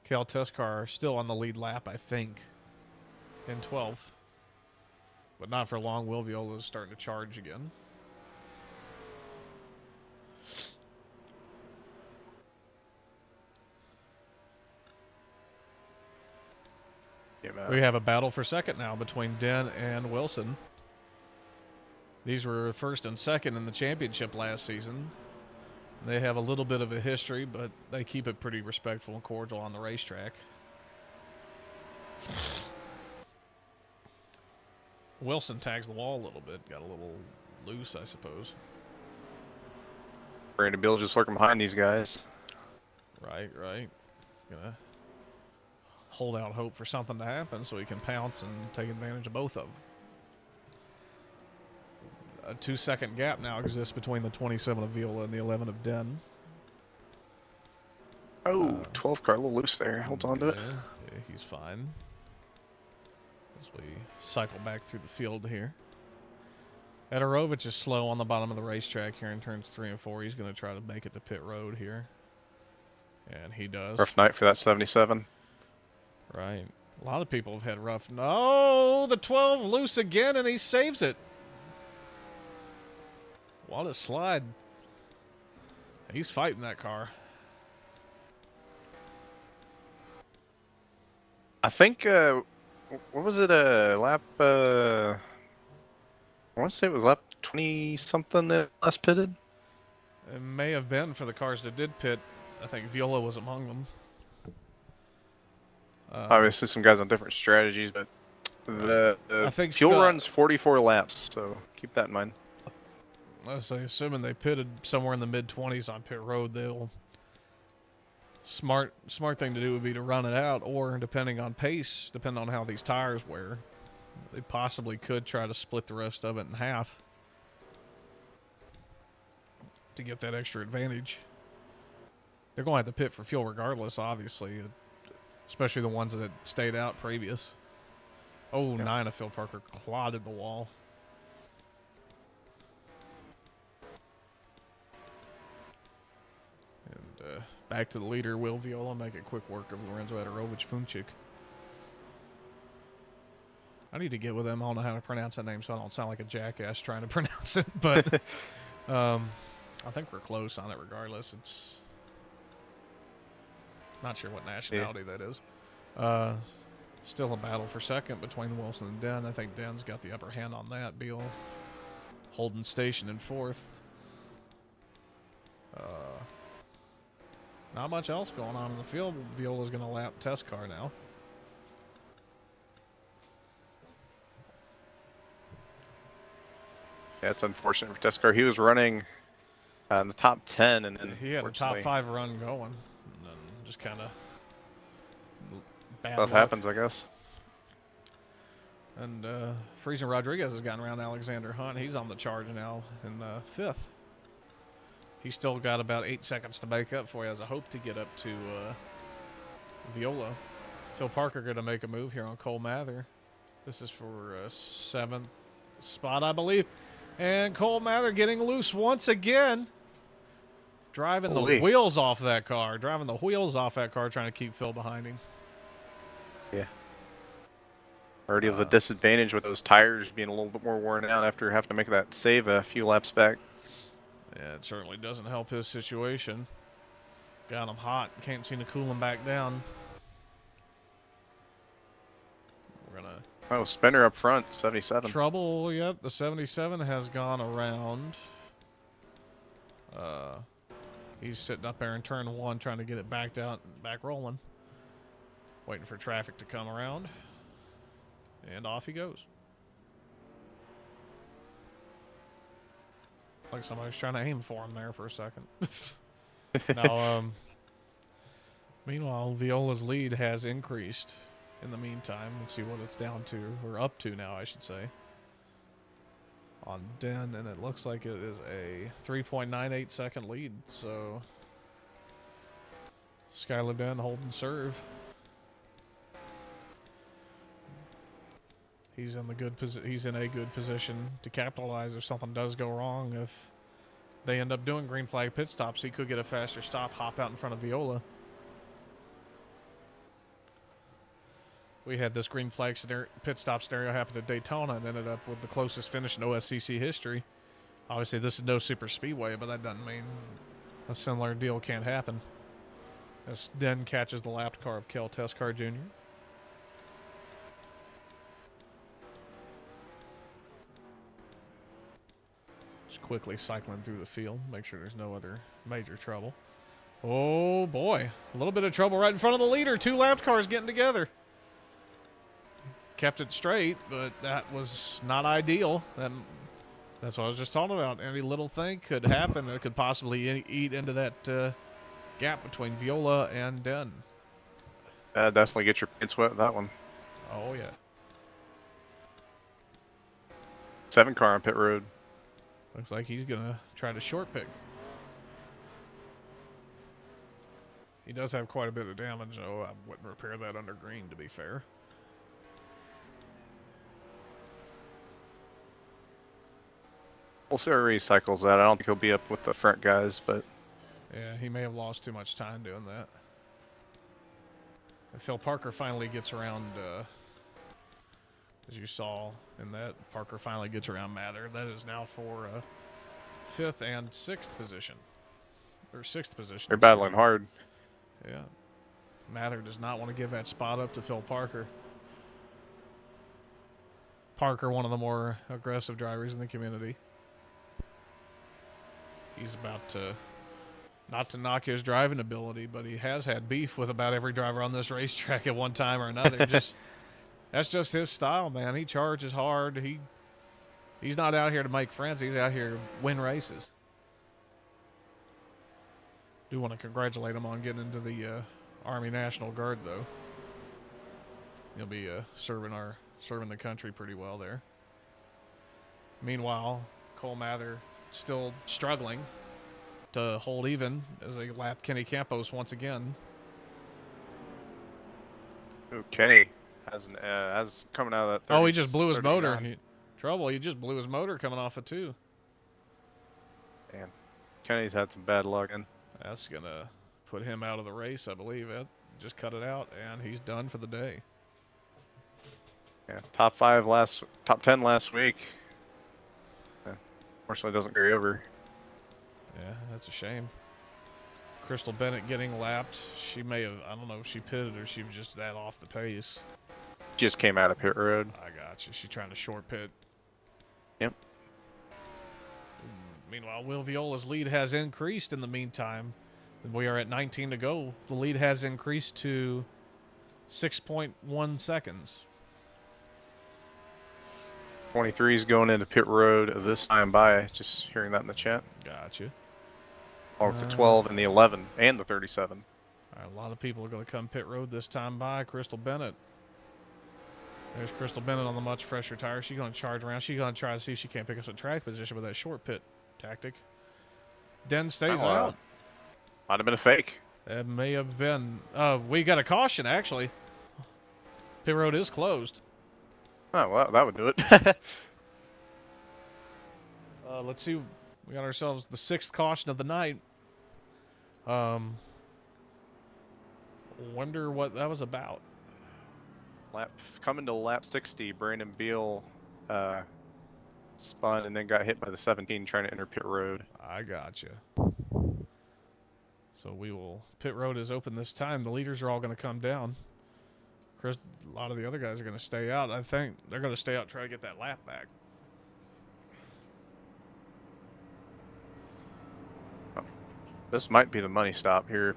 Cale Teskar still on the lead lap, I think, in 12th. But not for long. Will Viola is starting to charge again. We have a battle for 2nd now between Den and Wilson. These were 1st and 2nd in the championship last season. They have a little bit of a history, but they keep it pretty respectful and cordial on the racetrack. Wilson tags the wall a little bit. Got a little loose, I suppose. Brandon Beal just lurking behind these guys. Right. Gonna hold out hope for something to happen so he can pounce and take advantage of both of them. A 2-second gap now exists between the 27 of Viola and the 11 of Den. Oh, 12 car, a little loose there. Hold on to it. Yeah, he's fine. As we cycle back through the field here. Ederovich is slow on the bottom of the racetrack here in turns 3 and 4. He's going to try to make it to pit road here. And he does. Rough night for that 77. Right. A lot of people have had rough. No, the 12 loose again, and he saves it. What a slide. He's fighting that car. I think, what was it, lap, I want to say it was lap 20-something that last pitted? It may have been for the cars that did pit. I think Viola was among them. Obviously, some guys on different strategies, but the I think fuel still- runs 44 laps, so keep that in mind. Let's say, assuming they pitted somewhere in the mid-20s on pit road, they'll... Smart thing to do would be to run it out, or depending on pace, depending on how these tires wear, they possibly could try to split the rest of it in half to get that extra advantage. They're going to have to pit for fuel regardless, obviously, especially the ones that stayed out previous. Oh, 9 of Phil Parker clotted the wall. And back to the leader, Will Viola, make it quick work of Lorenzo Ederovich Funchik. I need to get with him. I don't know how to pronounce that name, so I don't sound like a jackass trying to pronounce it. But I think we're close on it regardless. It's not sure what nationality that is. Still a battle for second between Wilson and Den. I think Den's got the upper hand on that. Beal holding station in fourth. Not much else going on in the field. Viola's going to lap test car now. Yeah, it's unfortunate for Test Car. He was running in the top 10, and then He had a top 5 run going, and then just kind of bad Stuff luck. happens, I guess. And Friesen Rodriguez has gotten around Alexander Hunt. He's on the charge now in fifth. He's still got about 8 seconds to make up for. He has a hope to get up to Viola. Phil Parker going to make a move here on Cole Mather. This is for 7th spot, I believe. And Cole Mather getting loose once again. Driving the wheels off that car. Driving the wheels off that car, trying to keep Phil behind him. Yeah. Already with a disadvantage with those tires being a little bit more worn out after having to make that save a few laps back. Yeah, it certainly doesn't help his situation. Got him hot. Can't seem to cool him back down. We're going to... Oh, spinner up front, 77. Trouble, yep. The 77 has gone around. He's sitting up there in turn 1 trying to get it backed out and back rolling. Waiting for traffic to come around. And off he goes. Like somebody was trying to aim for him there for a second. Now, meanwhile, Viola's lead has increased in the meantime. Let's see what it's down to, or up to now, I should say. On Den, and it looks like it is a 3.98 second lead. So, Skylar Den holding serve. He's in a good position to capitalize if something does go wrong. If they end up doing green flag pit stops, he could get a faster stop, hop out in front of Viola. We had this green flag pit stop scenario happen at Daytona and ended up with the closest finish in OSCC history. Obviously, this is no super speedway, but that doesn't mean a similar deal can't happen. As Den catches the lapped car of Kel Teskar Jr. Quickly cycling through the field, make sure there's no other major trouble. Oh boy, a little bit of trouble right in front of the leader. 2 lapped cars getting together. kept it straight, but that was not ideal. That's what I was just talking about. Any little thing could happen that could possibly eat into that gap between Viola and Den. Definitely get your paint wet with that one. Oh, yeah. 7 car on pit road. Looks like he's going to try to short pick. He does have quite a bit of damage, though. I wouldn't repair that under green, to be fair. We'll see how he recycles that. I don't think he'll be up with the front guys, but Yeah, he may have lost too much time doing that. And Phil Parker finally gets around, as you saw in that, Parker finally gets around Mather. That is now for 5th and 6th position. Or 6th position. they're battling hard. Yeah. Mather does not want to give that spot up to Phil Parker. Parker, one of the more aggressive drivers in the community. He's about to, not to knock his driving ability, but he has had beef with about every driver on this racetrack at one time or another. That's just his style, man. He charges hard. He's not out here to make friends. He's out here to win races. Do want to congratulate him on getting into the Army National Guard, though. He'll be serving the country pretty well there. Meanwhile, Cole Mather still struggling to hold even as they lap Kenny Campos once again. Ooh, Kenny has coming out of that. 30, Oh, he just blew his 39. motor. He just blew his motor coming off of 2. Damn. Kenny's had some bad luck. And That's going to put him out of the race, I believe. It just cut it out, and he's done for the day. yeah, top 10 last week. Unfortunately, doesn't carry over. Yeah, that's a shame. Crystal Bennett getting lapped. She may have, I don't know if she pitted or she was just that off the pace. Just came out of pit road. I got you. She's trying to short pit. Yep. Meanwhile, Will Viola's lead has increased in the meantime. We are at 19 to go. The lead has increased to 6.1 seconds. 23 is going into pit road this time by. Just hearing that in the chat. Gotcha. Along with the 12 and the 11 and the 37. All right, a lot of people are going to come pit road this time by. Crystal Bennett. There's Crystal Bennett on the much fresher tire. She's going to charge around. She's going to try to see if she can't pick up some track position with that short pit tactic. Den stays out. Might have been a fake. It may have been. We got a caution, actually. Pit road is closed. Oh, well, that would do it. Let's see. We got ourselves the 6th caution of the night. Wonder what that was about. Coming to lap 60, Brandon Beal spun and then got hit by the 17 trying to enter pit road. I gotcha. So we will. Pit road is open this time. The leaders are all going to come down. Chris, a lot of the other guys are going to stay out. I think they're going to stay out, try to get that lap back. This might be the money stop here.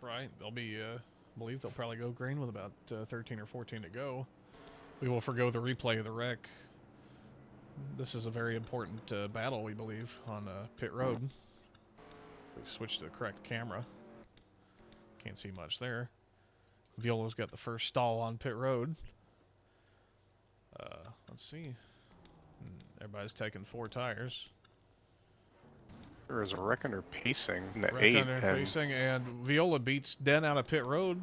Right. They'll be. I believe they'll probably go green with about 13 or 14 to go. We will forgo the replay of the wreck. This is a very important battle, we believe, on pit road. If we switch to the correct camera, can't see much there. Viola's got the first stall on pit road. Let's see. Everybody's taking 4 tires. There is a wreck under pacing in the Wreck 8 under and pacing, and Viola beats Den out of pit road.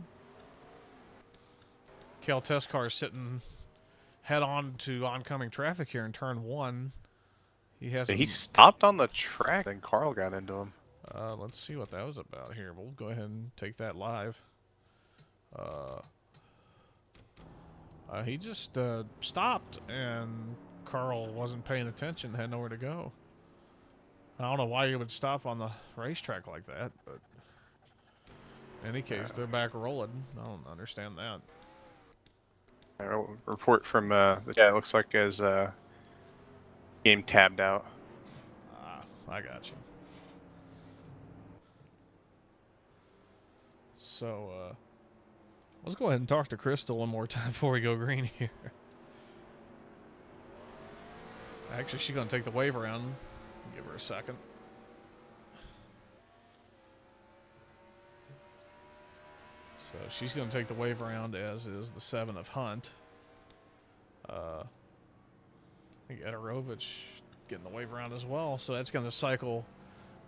Cal test car sitting head on to oncoming traffic here in turn 1. he stopped on the track, then Carl got into him. Let's see what that was about here. We'll go ahead and take that live. He just stopped, and Carl wasn't paying attention, had nowhere to go. I don't know why you would stop on the racetrack like that, but in any case, they're back rolling. I don't understand that. A report from the chat. It looks like as game tabbed out. I got you. So, Let's go ahead and talk to Crystal one more time before we go green here. Actually, she's going to take the wave around. Give her a second. So she's going to take the wave around, as is the 7 of Hunt. I think Ederovich getting the wave around as well. So that's going to cycle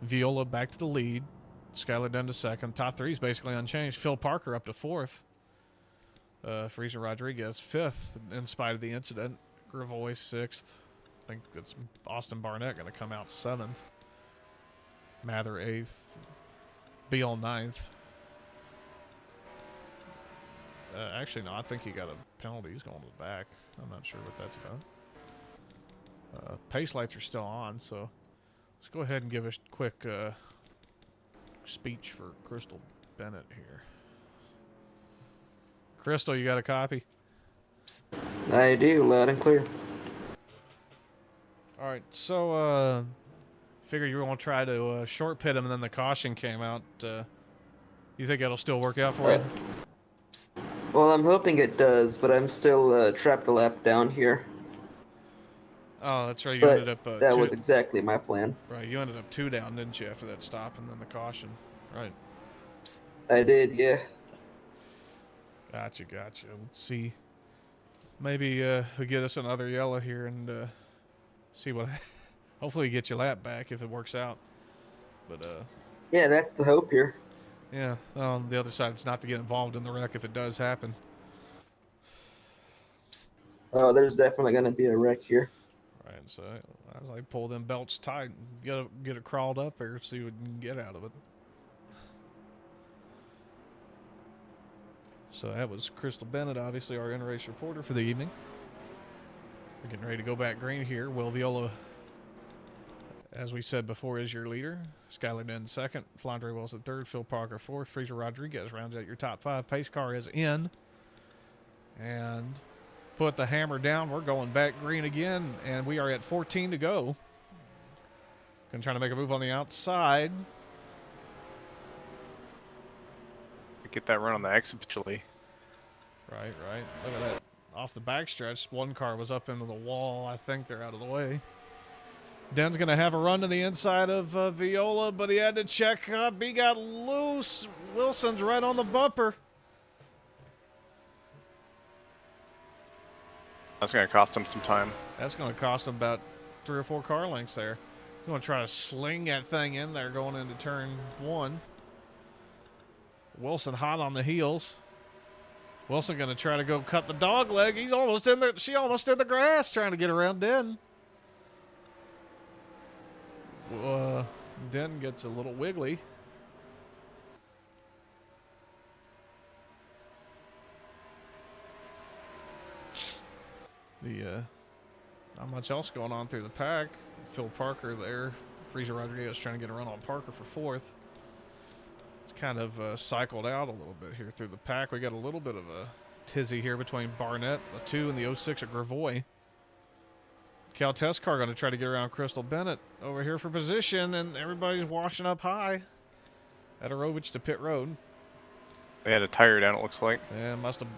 Viola back to the lead. Skylar Dunn to second. Top 3 is basically unchanged. Phil Parker up to 4th. Freezer Rodriguez 5th in spite of the incident. Gravois 6th. I think it's Austin Barnett going to come out 7th. Mather 8th. Beal 9th. Actually, no, I think he got a penalty. He's going to the back. I'm not sure what that's about. Pace lights are still on, so let's go ahead and give a quick speech for Crystal Bennett here. Crystal, you got a copy? I do, loud and clear. All right, so figure you were going to try to short pit him, and then the caution came out. You think it'll still work out for you? Well, I'm hoping it does, but I'm still trapped a lap down here. Oh, that's right. You But ended up that two, was exactly my plan. right. You ended up 2 down, didn't you, after that stop and then the caution? Right. I did, yeah. Gotcha. Let's see. Maybe we get us another yellow here and see what. Hopefully, get your lap back if it works out. But Yeah, that's the hope here. yeah. On the other side, it's not to get involved in the wreck if it does happen. Oh, there's definitely going to be a wreck here. Right. So as I pull them belts tight, and get it crawled up there, see what you can get out of it. So that was Crystal Bennett, obviously our in-race reporter for the evening. We're getting ready to go back green here. Will Viola, as we said before, is your leader. Skylar Dunn 2nd. Flandre Wilson 3rd. Phil Parker 4th. Freezer Rodriguez rounds out your top 5. Pace car is in. And put the hammer down. We're going back green again, and we are at 14 to go. Going to try to make a move on the outside. Get that run on the exit potentially. Right. Look at that. Off the backstretch, one car was up into the wall. I think they're out of the way. Den's going to have a run to the inside of Viola, but he had to check up. He got loose. Wilson's right on the bumper. That's going to cost him some time. That's going to cost him about 3 or 4 car lengths there. He's going to try to sling that thing in there going into turn 1. Wilson hot on the heels. Wilson going to try to go cut the dog leg. He's almost in the. She almost in the grass trying to get around Den. Den gets a little wiggly. Not much else going on through the pack. Phil Parker there. Freezer Rodriguez trying to get a run on Parker for 4th. It's kind of cycled out a little bit here through the pack. We got a little bit of a tizzy here between Barnett, the 2, and the 06 at Gravois. Cal Test car going to try to get around Crystal Bennett over here for position, and everybody's washing up high. Ederovich to pit road. They had a tire down, it looks like. Yeah, must have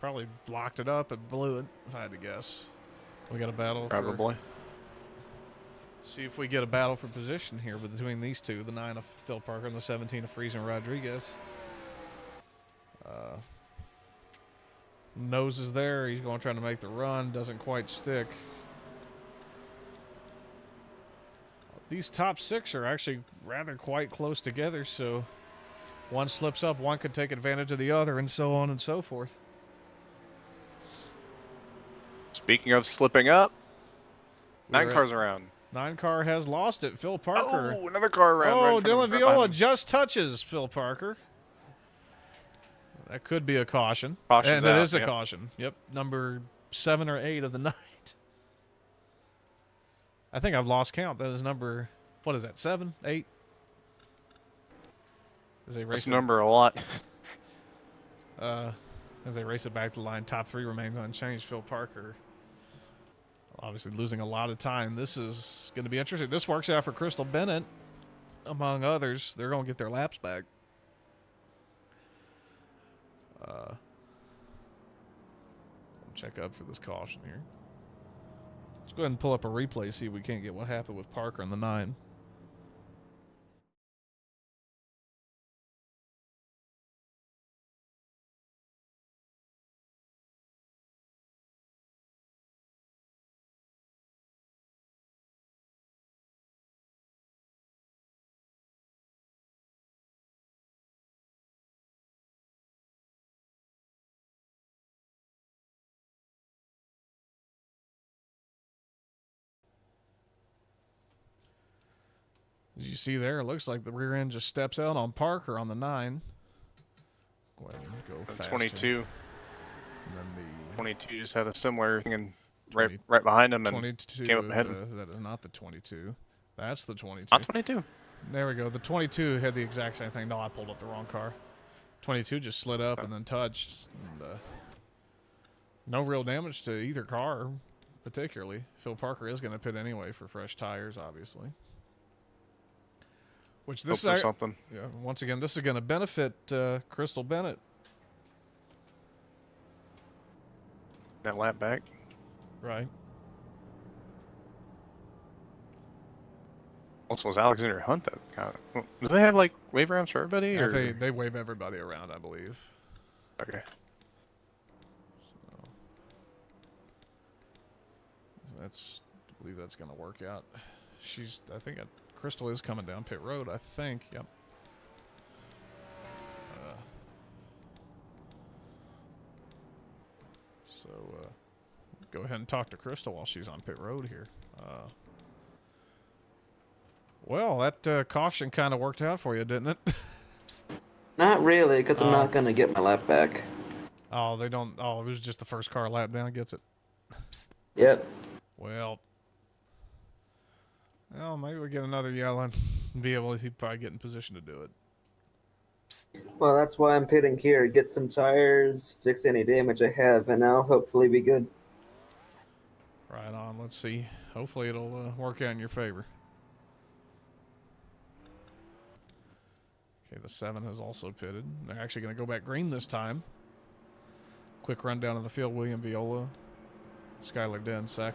probably blocked it up and blew it, if I had to guess. We got a battle. Probably. See if we get a battle for position here between these two, the 9 of Phil Parker and the 17 of Freezer Rodriguez. Nose is there. He's going to try to make the run. Doesn't quite stick. These top 6 are actually rather quite close together, so one slips up, one could take advantage of the other, and so on and so forth. Speaking of slipping up, We're 9 at- cars around. 9 car has lost it. Phil Parker. Oh, another car around. right Oh, in front Dylan of him, right Viola behind him. just touches Phil Parker. That could be a caution. Caution's And it out, is a yep. caution. Yep, number 7 or 8 of the night. I think I've lost count. That is number, what is that, 7, 8? As they race This number a lot. as they race it back to the line, top 3 remains unchanged. Phil Parker obviously losing a lot of time. This is going to be interesting. This works out for Crystal Bennett, among others. They're going to get their laps back. Check up for this caution here. Let's go ahead and pull up a replay, see if we can't get what happened with Parker on the 9. As you see there, it looks like the rear end just steps out on Parker on the 9. Go ahead and go faster. 22. And then the 22 just had a similar thing and 20 right behind him and 22 came up is, ahead of him. that is not the 22. That's the 22. Not 22. There we go. The 22 had the exact same thing. No, I pulled up the wrong car. 22 just slid up and then touched. And, no real damage to either car, particularly. Phil Parker is going to pit anyway for fresh tires, obviously. Which this Hope for something. Yeah, once again, this is going to benefit Crystal Bennett. That lap back. Right. Also, was Alexander Hunt that kind of... Do they have, like, wave ramps for everybody? Yeah, Or? they wave everybody around, I believe. Okay. So, I believe that's going to work out. I think Crystal is coming down pit road, I think. Yep. So, go ahead and talk to Crystal while she's on pit road here. Well, that caution kind of worked out for you, didn't it? Not really, because I'm not going to get my lap back. Oh, they don't. Oh, it was just the first car lap down gets it. Yep. Well, maybe we get another yellow and be able to probably get in position to do it. Well, that's why I'm pitting here. Get some tires, fix any damage I have, and I'll hopefully be good. Right on. Let's see. Hopefully it'll work out in your favor. Okay, the 7 has also pitted. They're actually going to go back green this time. Quick rundown of the field. William Viola, Skylar Den 2nd,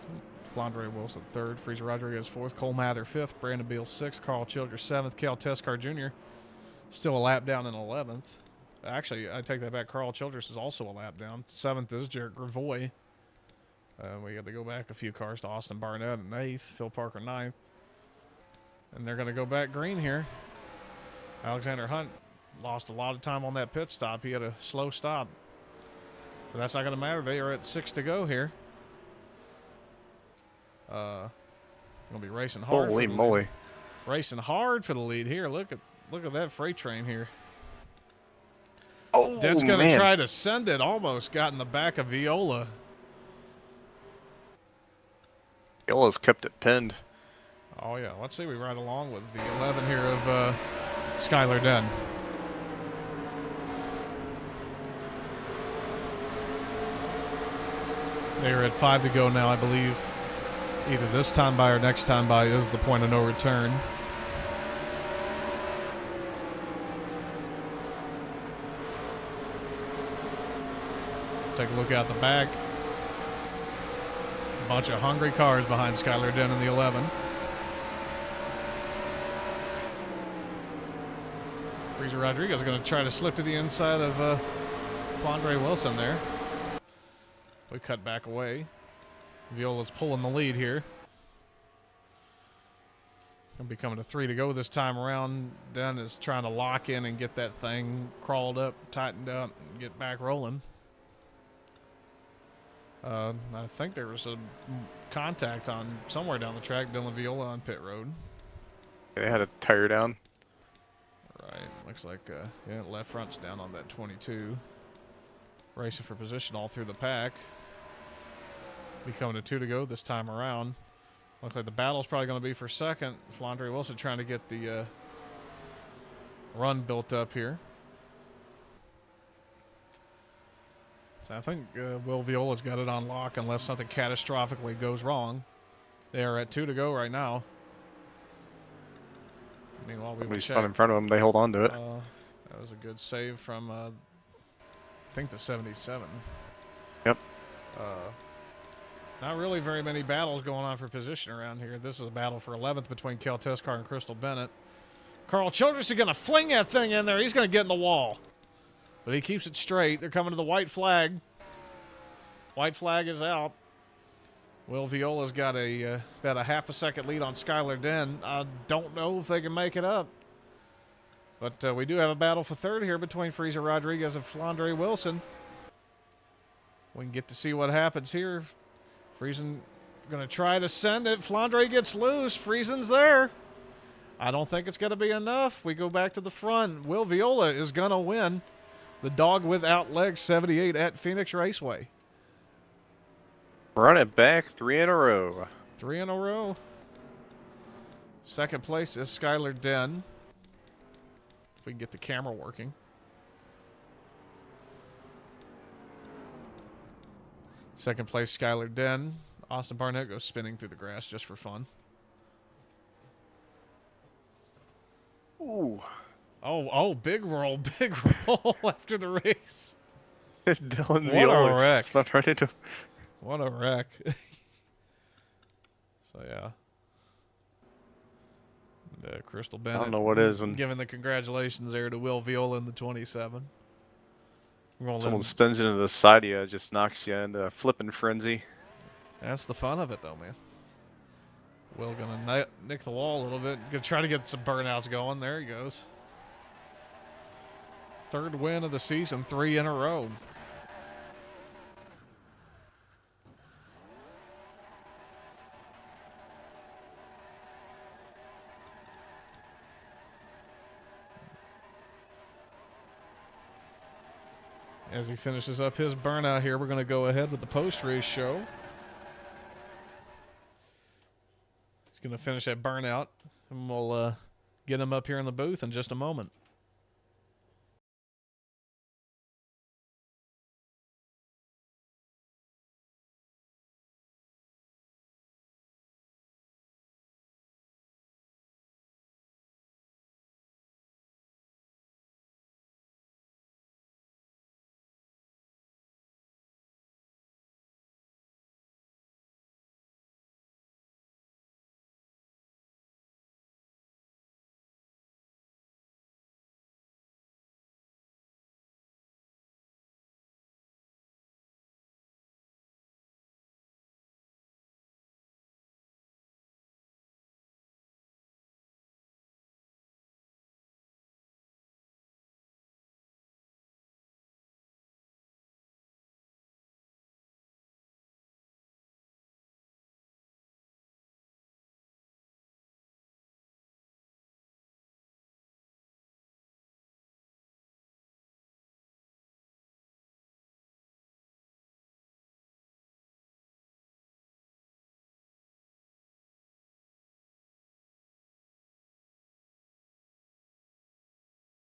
Flandre Wilson 3rd, Freezer Rodriguez 4th, Cole Mather 5th, Brandon Beal 6th, Carl Childress 7th, Cal Tescar Jr. still a lap down in 11th. Actually, I take that back. Carl Childress is also a lap down. 7th is Jarrett Gravoy. We had to go back a few cars to Austin Barnett in 8th, Phil Parker 9th. And they're going to go back green here. Alexander Hunt lost a lot of time on that pit stop. He had a slow stop. But that's not going to matter. They are at 6 to go here. Going to be racing hard. Holy moly. Racing hard for the lead here. Look at that freight train here. Oh, Den's going to man. try to send it. Almost got in the back of Viola. Viola's kept it pinned. Oh, yeah. Let's see. We ride along with the 11 here of Skylar Den. They are at 5 to go now, I believe. Either this time by or next time by is the point of no return. Take a look out the back. A bunch of hungry cars behind Skylar Den in the 11. Freezer Rodriguez is going to try to slip to the inside of Flandre Wilson there. We cut back away. Viola's pulling the lead here. Going to be coming to 3 to go this time around. Den is trying to lock in and get that thing crawled up, tightened up, and get back rolling. I think there was a contact on somewhere down the track. Dylan Viola on pit road. They had a tire down. Right. Looks like, yeah, left front's down on that 22. Racing for position all through the pack. Be coming to 2 to go this time around. Looks like the battle's probably going to be for second. Flandre Wilson trying to get the run built up here. So I think Will Viola's got it on lock unless something catastrophically goes wrong. They are at 2 to go right now. Meanwhile, we Somebody spun in front of them. They hold on to it. that was a good save from think the 77. Yep. Not really very many battles going on for position around here. This is a battle for 11th between Kel Teskar and Crystal Bennett. Carl Childress is going to fling that thing in there. He's going to get in the wall. But he keeps it straight. They're coming to the white flag. White flag is out. Will Viola's got about a half a second lead on Skylar Den. I don't know if they can make it up. But we do have a battle for third here between Freezer Rodriguez and Flandre Wilson. We can get to see what happens here. Friesen going to try to send it. Flandre gets loose. Friesen's there. I don't think it's going to be enough. We go back to the front. Will Viola is going to win the dog without legs 78 at Phoenix Raceway. Run it back 3 in a row. 3 in a row. Second place is Skylar Den. If we can get the camera working. Second place, Skylar Den. Austin Barnett goes spinning through the grass just for fun. Ooh. Oh, big roll after the race. Dylan What a Viola wreck. swept right into. What a wreck. So, yeah. And, Crystal Bennett. I don't know what is when giving the congratulations there to Will Viola in the 27. someone spins into the side of you, it just knocks you into a flipping frenzy. That's the fun of it, though, man. Will gonna nick the wall a little bit. Gonna try to get some burnouts going. There he goes. Third win of the season, 3 in a row. As he finishes up his burnout here, we're going to go ahead with the post-race show. He's going to finish that burnout, and we'll get him up here in the booth in just a moment.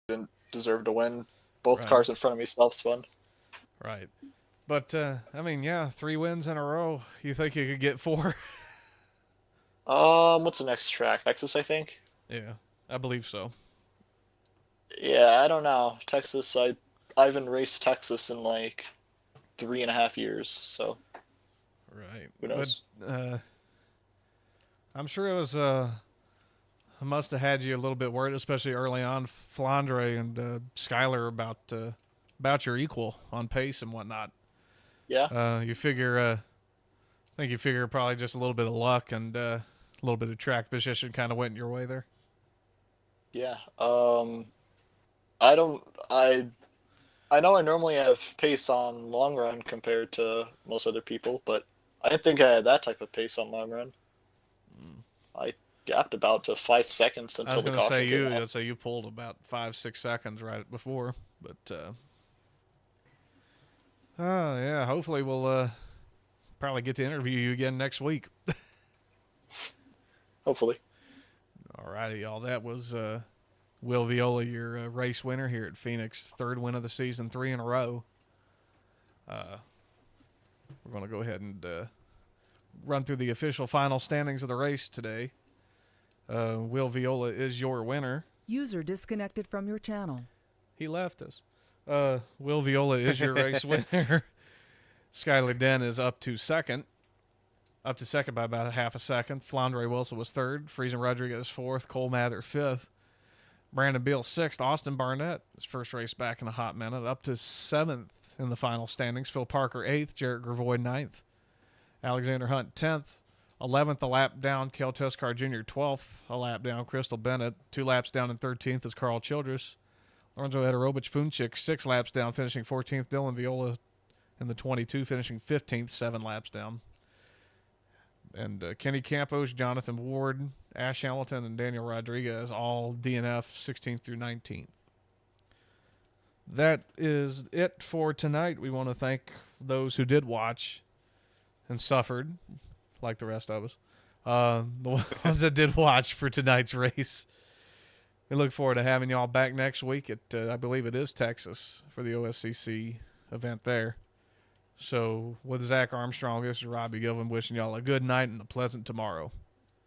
Didn't deserve to win. Both Right. cars in front of me self-spun. Right. But, I mean, yeah, 3 wins in a row. You think you could get 4? What's the next track? Texas, I think. Yeah, I believe so. Yeah, I don't know. Texas, I haven't raced Texas in like 3.5 years, so Right. who knows? But, I'm sure it was, I must have had you a little bit worried, especially early on, Flandre and Skylar, about your equal on pace and whatnot. Yeah. You figure, I think you figure probably just a little bit of luck and a little bit of track position kind of went your way there. Yeah. I know I normally have pace on long run compared to most other people, but I didn't think I had that type of pace on long run. I gapped about to 5 seconds I until was the going to caution say came out. I'd say you pulled about 5-6 seconds right before, but yeah, hopefully we'll probably get to interview you again next week. Hopefully. Alrighty, y'all. That was Will Viola, your race winner here at Phoenix. 3rd win of the season, 3 in a row. We're going to go ahead and run through the official final standings of the race today. Will Viola is your winner. User disconnected from your channel. He left us. Will Viola is your race winner. Skylar Den is up to second by about a half a second. Flandre Wilson was third. Friesen Rodriguez fourth. Cole Mather fifth. Brandon Beal sixth. Austin Barnett, his first race back in a hot minute, up to seventh in the final standings. Phil Parker eighth. Jarrett Gravoy ninth. Alexander Hunt 10th. 11th, a lap down. Kel Tuskar Jr. 12th, a lap down. Crystal Bennett 2 laps down, and 13th is Carl Childress. Lorenzo Ederobich Funchik 6 laps down, finishing 14th. Dylan Viola in the 22, finishing 15th, 7 laps down. And Kenny Campos, Jonathan Ward, Ash Hamilton, and Daniel Rodriguez all DNF 16th through 19th. That is it for tonight. We want to thank those who did watch and suffered, like the rest of us. The ones that did watch for tonight's race. We look forward to having y'all back next week at, I believe it is Texas, for the OSCC event there. So with Zach Armstrong, this is Robbie Gilvin wishing y'all a good night and a pleasant tomorrow.